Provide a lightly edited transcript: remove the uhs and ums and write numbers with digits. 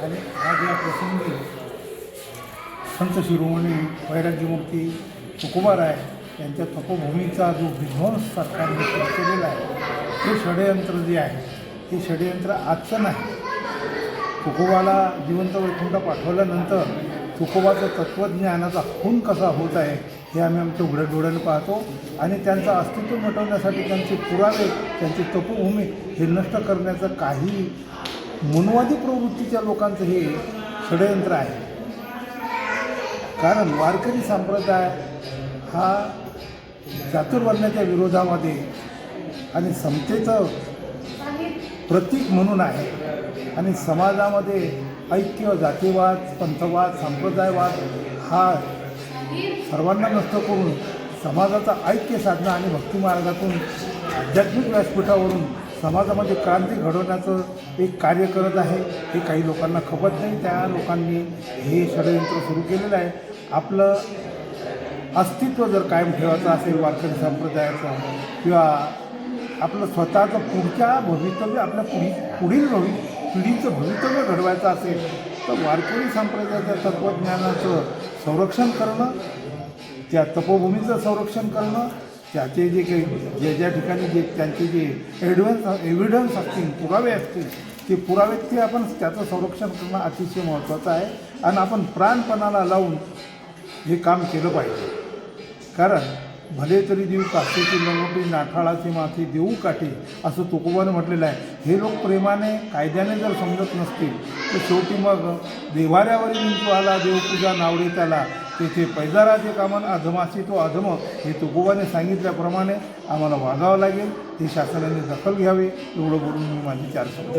आणि आज या प्रसंगी संत शिरोमणी वैराग्यमूर्ती तुकोबाराय यांच्या तपोभूमीचा जो विध्वंस सरकारने केलेला आहे हे षडयंत्र जे आहे हे षडयंत्र आजचं नाही. तुकोबाला जिवंत वैकुंठ पाठवल्यानंतर तुकोबाचं तत्त्वज्ञानाचा खून कसा होत आहे हे आम्ही आमच्या उघड्या डोळ्याने पाहतो आणि त्यांचं अस्तित्व मिटवण्यासाठी त्यांचे पुरावे त्यांची तपोभूमी हे नष्ट करण्याचं काही मनोवादी प्रवृत्तीच्या लोकांचं हे षडयंत्र आहे. कारण वारकरी संप्रदाय हा चातुर्वर्ण्याच्या विरोधामध्ये आणि समतेचं प्रतीक म्हणून आहे आणि समाजामध्ये ऐक्य, जातीवाद, पंथवाद, संप्रदायवाद हा सर्वांना नष्ट करून समाजाचा ऐक्य साधणं आणि भक्तिमार्गातून आध्यात्मिक व्यासपीठावरून समाजामध्ये क्रांती घडवण्याचं एक कार्य करत आहे. हे काही लोकांना खपत नाही. त्या लोकांनी हे षडयंत्र सुरू केलेलं आहे. आपलं अस्तित्व जर कायम ठेवायचं असेल वारकरी संप्रदायाचं किंवा आपलं स्वतःचं पुढच्या भवितव्य आपल्या पुढील पिढीचं भवितव्य घडवायचं असेल तर वारकरी संप्रदायाच्या तत्त्वज्ञानाचं संरक्षण करणं, त्या तपोभूमीचं संरक्षण करणं, त्याचे जे काही ज्या ठिकाणी जे त्यांचे जे एव्हिडन्स असतील, पुरावे असतील ते पुरावे ते आपण त्याचं संरक्षण करणं अतिशय महत्त्वाचं आहे आणि आपण प्राणपणाला लावून हे काम केलं पाहिजे. कारण भले तरी देऊ कासेची लंगोटी नाठाळाची माथी देऊ काठी असं तुकोबाने म्हटलेलं आहे. हे लोक प्रेमाने कायद्याने जर समजत नसतील तर शेवटी मग देव्हाऱ्यावरील विंचू आला देवपूजा नावडे त्याला तेथे पैजाराचे कामन अधमाशी तो अधम हे तुकोबाने सांगितल्याप्रमाणे आम्हाला वागावं लागेल. हे शासनाने दखल घ्यावी एवढं बोलून मी माझी 4 शब्द